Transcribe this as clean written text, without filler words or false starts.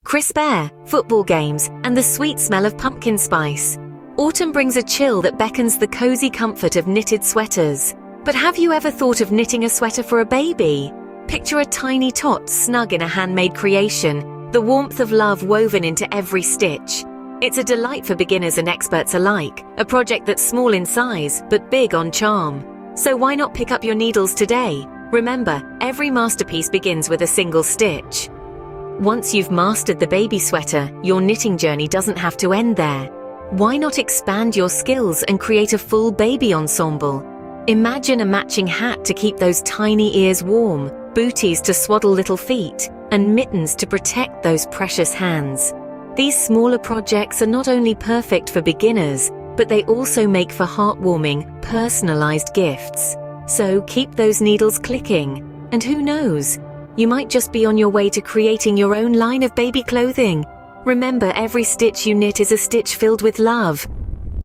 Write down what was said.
crisp air, football games, and the sweet smell of pumpkin spice. Autumn brings a chill that beckons the cozy comfort of knitted sweaters. But have you ever thought of knitting a sweater for a baby? Picture a tiny tot snug in a handmade creation, the warmth of love woven into every stitch. It's a delight for beginners and experts alike, a project that's small in size but big on charm. So why not pick up your needles today? Remember, every masterpiece begins with a single stitch. Once you've mastered the baby sweater, your knitting journey doesn't have to end there. Why not expand your skills and create a full baby ensemble? Imagine a matching hat to keep those tiny ears warm, booties to swaddle little feet, and mittens to protect those precious hands. These smaller projects are not only perfect for beginners, but they also make for heartwarming, personalized gifts. So keep those needles clicking, and who knows, you might just be on your way to creating your own line of baby clothing. Remember, every stitch you knit is a stitch filled with love,